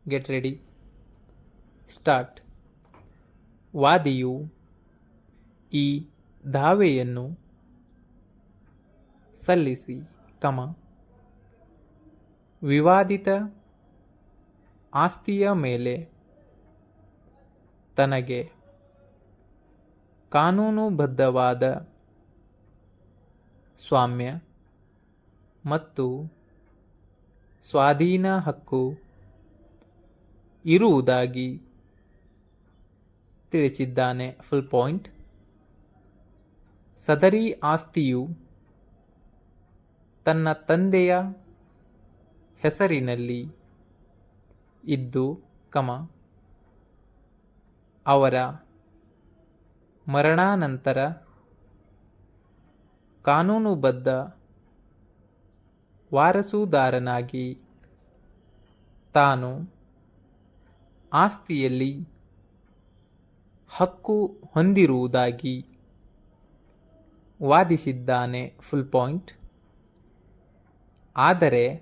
Get ready, start. ವಾದಿಯು ಈ ದಾವೆಯನ್ನು ಸಲ್ಲಿಸಿ, ವಿವಾದಿತ ಆಸ್ತಿಯ ಮೇಲೆ ತನಗೆ ಕಾನೂನುಬದ್ಧವಾದ ಸ್ವಾಮ್ಯ ಮತ್ತು ಸ್ವಾಧೀನ ಹಕ್ಕು ಇರುವುದಾಗಿ ತಿಳಿಸಿದ್ದಾನೆ. Full point. ಸದರಿ ಆಸ್ತಿಯು ತನ್ನ ತಂದೆಯ ಹೆಸರಿನಲ್ಲಿ ಇದ್ದು, ಅವರ ಮರಣಾನಂತರ ಕಾನೂನುಬದ್ಧ ವಾರಸುದಾರನಾಗಿ ತಾನು ಆಸ್ತಿಯಲ್ಲಿ ಹಕ್ಕು ಹೊಂದಿರುವುದಾಗಿ ವಾದಿಸಿದ್ದಾನೆ. Full point. ಆದರೆ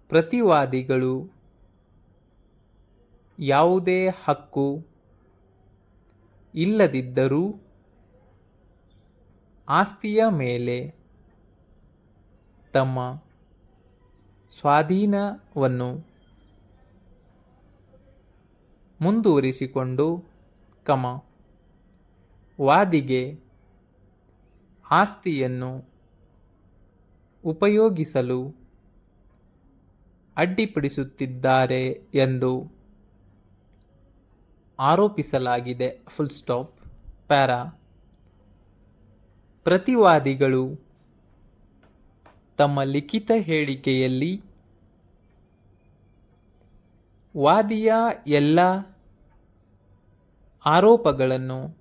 ಪ್ರತಿವಾದಿಗಳು ಯಾವುದೇ ಹಕ್ಕು ಇಲ್ಲದಿದ್ದರೂ ಆಸ್ತಿಯ ಮೇಲೆ ತಮ್ಮ ಸ್ವಾಧೀನವನ್ನು ಮುಂದುವರಿಸಿಕೊಂಡು, ವಾದಿಗೆ ಆಸ್ತಿಯನ್ನು ಉಪಯೋಗಿಸಲು ಅಡ್ಡಿಪಡಿಸುತ್ತಿದ್ದಾರೆ ಎಂದು ಆರೋಪಿಸಲಾಗಿದೆ. Full stop. ಪ್ಯಾರಾ. ಪ್ರತಿವಾದಿಗಳು ತಮ್ಮ ಲಿಖಿತ ಹೇಳಿಕೆಯಲ್ಲಿ ವಾದಿಯ ಎಲ್ಲ ಆರೋಪಗಳನ್ನು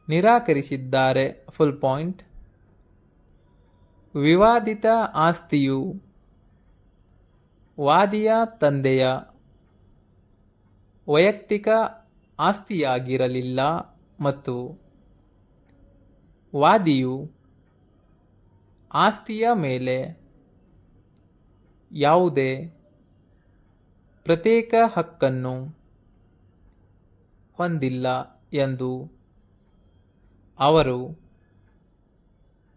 ನಿರಾಕರಿಸಿದ್ದಾರೆ. Full point. ವಿವಾದಿತ ಆಸ್ತಿಯು ವಾದಿಯ ತಂದೆಯ ವೈಯಕ್ತಿಕ ಆಸ್ತಿಯಾಗಿರಲಿಲ್ಲ ಮತ್ತು ವಾದಿಯು ಆಸ್ತಿಯ ಮೇಲೆ ಯಾವುದೇ ಪ್ರತ್ಯೇಕ ಹಕ್ಕನ್ನು ಹೊಂದಿಲ್ಲ ಎಂದು ಅವರು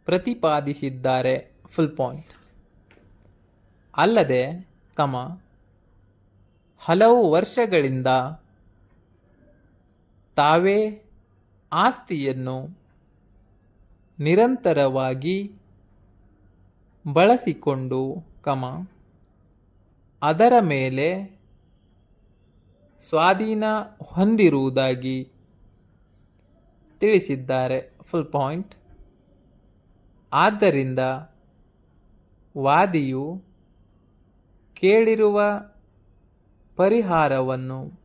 ಪ್ರತಿಪಾದಿಸಿದ್ದಾರೆ. Full point. ಅಲ್ಲದೆ, ಹಲವು ವರ್ಷಗಳಿಂದ ತಾವೇ ಆಸ್ತಿಯನ್ನು ನಿರಂತರವಾಗಿ ಬಳಸಿಕೊಂಡು, ಅದರ ಮೇಲೆ ಸ್ವಾಧೀನ ಹೊಂದಿರುವುದಾಗಿ ತಿಳಿಸಿದ್ದಾರೆ. Full point. ಆದ್ದರಿಂದ ವಾದಿಯು ಕೇಳಿರುವ ಪರಿಹಾರವನ್ನು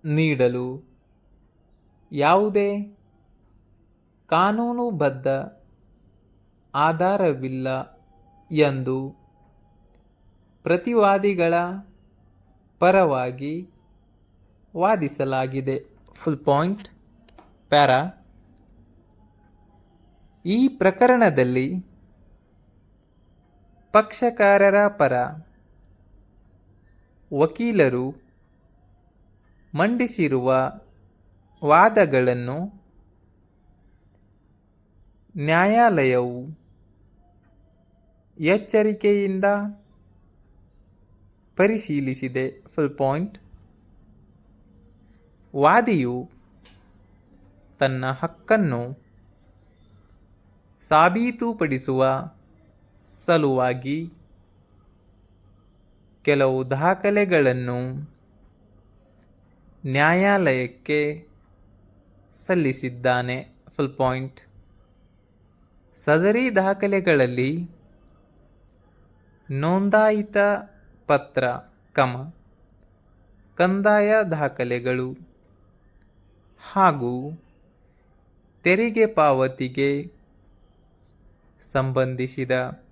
ನೀಡಲು ಯಾವುದೇ ಕಾನೂನುಬದ್ಧ ಆಧಾರವಿಲ್ಲ ಎಂದು ಪ್ರತಿವಾದಿಗಳ ಪರವಾಗಿ ವಾದಿಸಲಾಗಿದೆ. Full point. ಪ್ಯಾರಾ. ಈ ಪ್ರಕರಣದಲ್ಲಿ ಪಕ್ಷಕಾರರ ಪರ ವಕೀಲರು ಮಂಡಿಸಿರುವ ವಾದಗಳನ್ನು ನ್ಯಾಯಾಲಯವು ಎಚ್ಚರಿಕೆಯಿಂದ ಪರಿಶೀಲಿಸಿದೆ. Full point. ವಾದಿಯು ತನ್ನ ಹಕ್ಕನ್ನು ಸಾಬೀತುಪಡಿಸುವ ಸಲುವಾಗಿ ಕೆಲವು ದಾಖಲೆಗಳನ್ನು ನ್ಯಾಯಾಲಯಕ್ಕೆ ಸಲ್ಲಿಸಿದ್ದಾನೆ. Full point. ಸದರಿ ದಾಖಲೆಗಳಲ್ಲಿ ನೋಂದಾಯಿತ ಪತ್ರ, ಕಂದಾಯ ದಾಖಲೆಗಳು ಹಾಗೂ ತೆರಿಗೆ ಪಾವತಿಗೆ ಸಂಬಂಧಿಸಿದ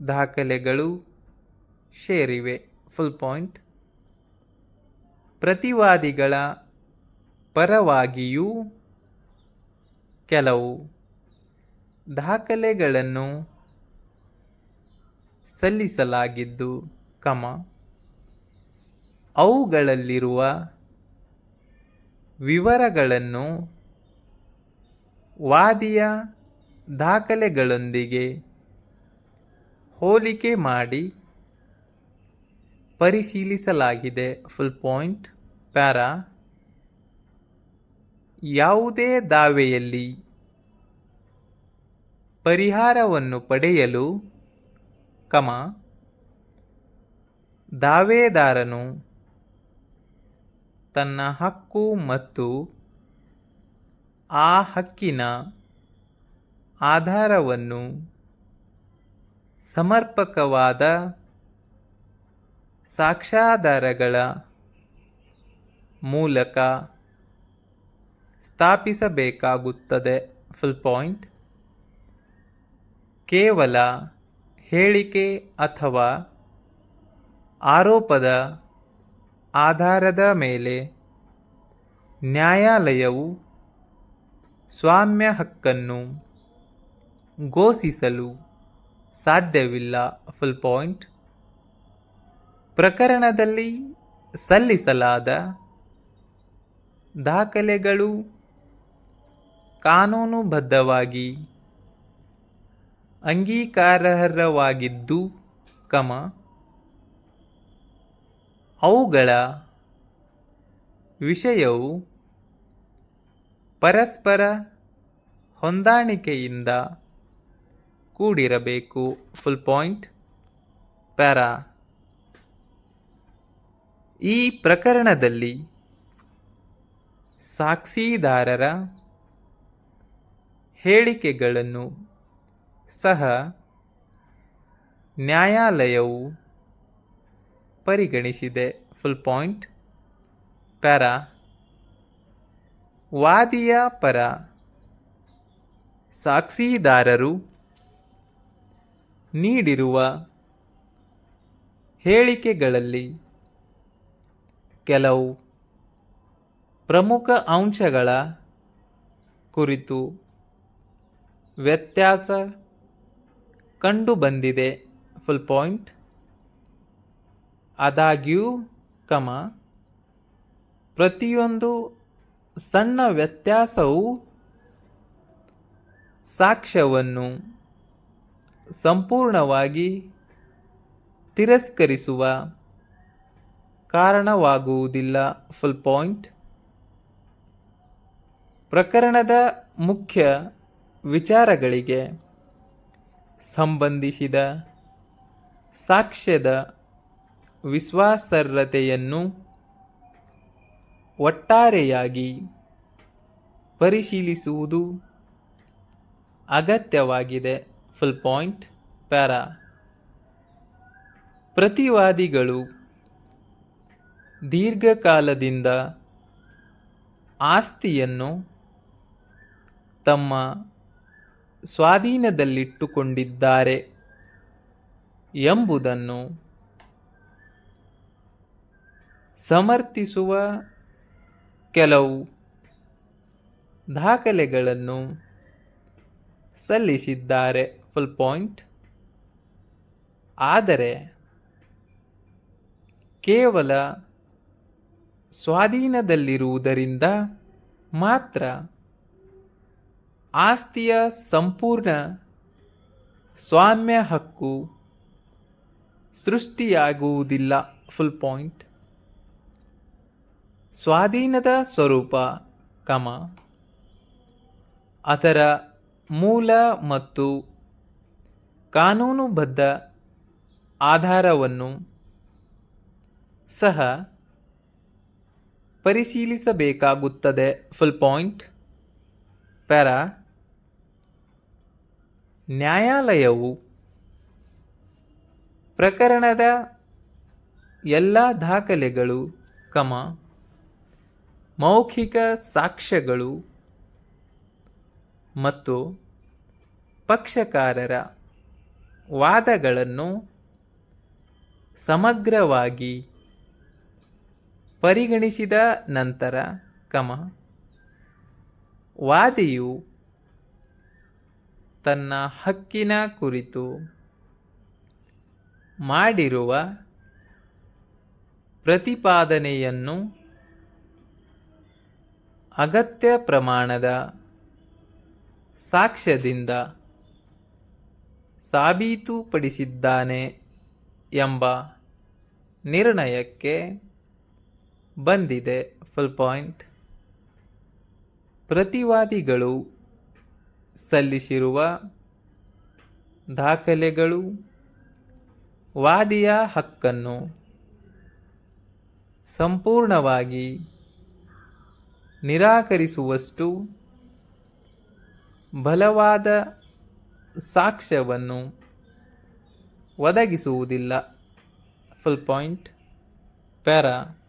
ದಾಖಲೆಗಳು ಸೇರಿವೆ. Full point. ಪ್ರತಿವಾದಿಗಳ ಪರವಾಗಿಯೂ ಕೆಲವು ದಾಖಲೆಗಳನ್ನು ಸಲ್ಲಿಸಲಾಗಿದ್ದು, ಅವುಗಳಲ್ಲಿರುವ ವಿವರಗಳನ್ನು ವಾದಿಯ ದಾಖಲೆಗಳೊಂದಿಗೆ ಹೋಲಿಕೆ ಮಾಡಿ ಪರಿಶೀಲಿಸಲಾಗಿದೆ. Full point. ಪ್ಯಾರಾ. ಯಾವುದೇ ದಾವೆಯಲ್ಲಿ ಪರಿಹಾರವನ್ನು ಪಡೆಯಲು, ದಾವೆದಾರನು ತನ್ನ ಹಕ್ಕು ಮತ್ತು ಆ ಹಕ್ಕಿನ ಆಧಾರವನ್ನು ಸಮರ್ಪಕವಾದ ಸಾಕ್ಷ್ಯಾಧಾರಗಳ ಮೂಲಕ ಸ್ಥಾಪಿಸಬೇಕಾಗುತ್ತದೆ. Full point. ಕೇವಲ ಹೇಳಿಕೆ ಅಥವಾ ಆರೋಪದ ಆಧಾರದ ಮೇಲೆ ನ್ಯಾಯಾಲಯವು ಸ್ವಾಮ್ಯ ಹಕ್ಕನ್ನು ಘೋಷಿಸಲು ಸಾಧ್ಯವಿಲ್ಲ. Full point. ಪ್ರಕರಣದಲ್ಲಿ ಸಲ್ಲಿಸಲಾದ ದಾಖಲೆಗಳು ಕಾನೂನುಬದ್ಧವಾಗಿ ಅಂಗೀಕಾರಾರ್ಹವಾಗಿದ್ದು, ಅವುಗಳ ವಿಷಯವು ಪರಸ್ಪರ ಹೊಂದಾಣಿಕೆಯಿಂದ ಕೂಡಿರಬೇಕು. Full point. ಪ್ಯಾರಾ. ಈ ಪ್ರಕರಣದಲ್ಲಿ ಸಾಕ್ಷಿದಾರರ ಹೇಳಿಕೆಗಳನ್ನು ಸಹ ನ್ಯಾಯಾಲಯವು ಪರಿಗಣಿಸಿದೆ. Full point. ಪ್ಯಾರಾ. ವಾದಿಯ ಪರ ಸಾಕ್ಷಿದಾರರು ನೀಡಿರುವ ಹೇಳಿಕೆಗಳಲ್ಲಿ ಕೆಲವು ಪ್ರಮುಖ ಅಂಶಗಳ ಕುರಿತು ವ್ಯತ್ಯಾಸ ಕಂಡುಬಂದಿದೆ. Full point. ಆದಾಗ್ಯೂ, ಪ್ರತಿಯೊಂದು ಸಣ್ಣ ವ್ಯತ್ಯಾಸವು ಸಾಕ್ಷ್ಯವನ್ನು ಸಂಪೂರ್ಣವಾಗಿ ತಿರಸ್ಕರಿಸುವ ಕಾರಣವಾಗುವುದಿಲ್ಲ. Full point. ಪ್ರಕರಣದ ಮುಖ್ಯ ವಿಚಾರಗಳಿಗೆ ಸಂಬಂಧಿಸಿದ ಸಾಕ್ಷ್ಯದ ವಿಶ್ವಾಸಾರ್ಹತೆಯನ್ನು ಒಟ್ಟಾರೆಯಾಗಿ ಪರಿಶೀಲಿಸುವುದು ಅಗತ್ಯವಾಗಿದೆ. Full point. ಪ್ಯಾರಾ. ಪ್ರತಿವಾದಿಗಳು ದೀರ್ಘಕಾಲದಿಂದ ಆಸ್ತಿಯನ್ನು ತಮ್ಮ ಸ್ವಾಧೀನದಲ್ಲಿಟ್ಟುಕೊಂಡಿದ್ದಾರೆ ಎಂಬುದನ್ನು ಸಮರ್ಥಿಸುವ ಕೆಲವು ದಾಖಲೆಗಳನ್ನು ಸಲ್ಲಿಸಿದ್ದಾರೆ. Full point. ಆದರೆ ಕೇವಲ ಸ್ವಾಧೀನದಲ್ಲಿರುವುದರಿಂದ ಮಾತ್ರ ಆಸ್ತಿಯ ಸಂಪೂರ್ಣ ಸ್ವಾಮ್ಯ ಹಕ್ಕು ಸೃಷ್ಟಿಯಾಗುವುದಿಲ್ಲ. Full point. ಸ್ವಾಧೀನದ ಸ್ವರೂಪ, ಅದರ ಮೂಲ ಮತ್ತು ಕಾನೂನುಬದ್ಧ ಆಧಾರವನ್ನು ಸಹ ಪರಿಶೀಲಿಸಬೇಕಾಗುತ್ತದೆ. Full point. ಪ್ಯಾರಾ. ನ್ಯಾಯಾಲಯವು ಪ್ರಕರಣದ ಎಲ್ಲ ದಾಖಲೆಗಳು, ಮೌಖಿಕ ಸಾಕ್ಷ್ಯಗಳು ಮತ್ತು ಪಕ್ಷಕಾರರ ವಾದಗಳನ್ನು ಸಮಗ್ರವಾಗಿ ಪರಿಗಣಿಸಿದ ನಂತರ, ವಾದಿಯು ತನ್ನ ಹಕ್ಕಿನ ಕುರಿತು ಮಾಡಿರುವ ಪ್ರತಿಪಾದನೆಯನ್ನು ಅಗತ್ಯ ಪ್ರಮಾಣದ ಸಾಕ್ಷ್ಯದಿಂದ ಸಾಬೀತುಪಡಿಸಿದ್ದಾನೆ ಎಂಬ ನಿರ್ಣಯಕ್ಕೆ ಬಂದಿದೆ. Full point. ಪ್ರತಿವಾದಿಗಳು ಸಲ್ಲಿಸಿರುವ ದಾಖಲೆಗಳು ವಾದಿಯ ಹಕ್ಕನ್ನು ಸಂಪೂರ್ಣವಾಗಿ ನಿರಾಕರಿಸುವಷ್ಟು ಬಲವಾದ ಸಾಕ್ಷ್ಯವನ್ನು ಒದಗಿಸುವುದಿಲ್ಲ. Full point. ಪ್ಯಾರಾ.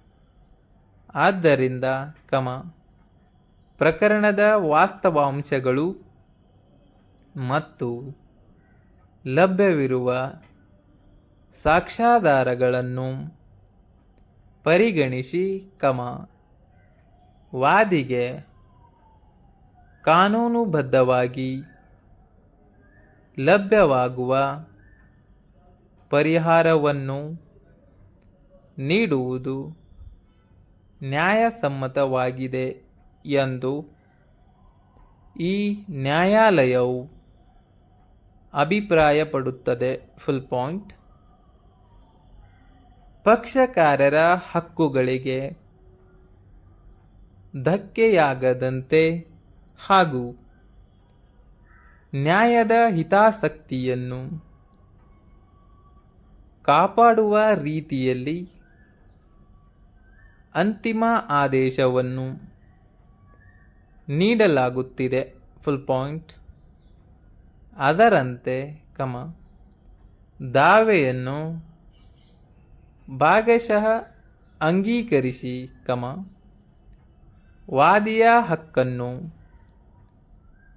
ಆದ್ದರಿಂದ ಪ್ರಕರಣದ ವಾಸ್ತವಾಂಶಗಳು ಮತ್ತು ಲಭ್ಯವಿರುವ ಸಾಕ್ಷ್ಯಾಧಾರಗಳನ್ನು ಪರಿಗಣಿಸಿ, ವಾದಿಗೆ ಕಾನೂನುಬದ್ಧವಾಗಿ ಲಭ್ಯವಾಗುವ ಪರಿಹಾರವನ್ನು ನೀಡುವುದು ನ್ಯಾಯಸಮ್ಮತವಾಗಿದೆ ಎಂದು ಈ ನ್ಯಾಯಾಲಯವು ಅಭಿಪ್ರಾಯಪಡುತ್ತದೆ. Full point. ಪಕ್ಷಕಾರರ ಹಕ್ಕುಗಳಿಗೆ ಧಕ್ಕೆಯಾಗದಂತೆ ಹಾಗೂ ನ್ಯಾಯದ ಹಿತಾಸಕ್ತಿಯನ್ನು ಕಾಪಾಡುವ ರೀತಿಯಲ್ಲಿ ಅಂತಿಮ ಆದೇಶವನ್ನು ನೀಡಲಾಗುತ್ತಿದೆ. Full point. ಅದರಂತೆ ದಾವೆಯನ್ನು ಭಾಗಶಃ ಅಂಗೀಕರಿಸಿ, ವಾದಿಯ ಹಕ್ಕನ್ನು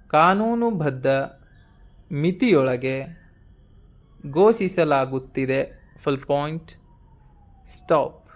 ಕಾನೂನುಬದ್ಧ ಮಿತಿಯೊಳಗೆ ಘೋಷಿಸಲಾಗುತ್ತಿದೆ. Full point. ಸ್ಟಾಪ್.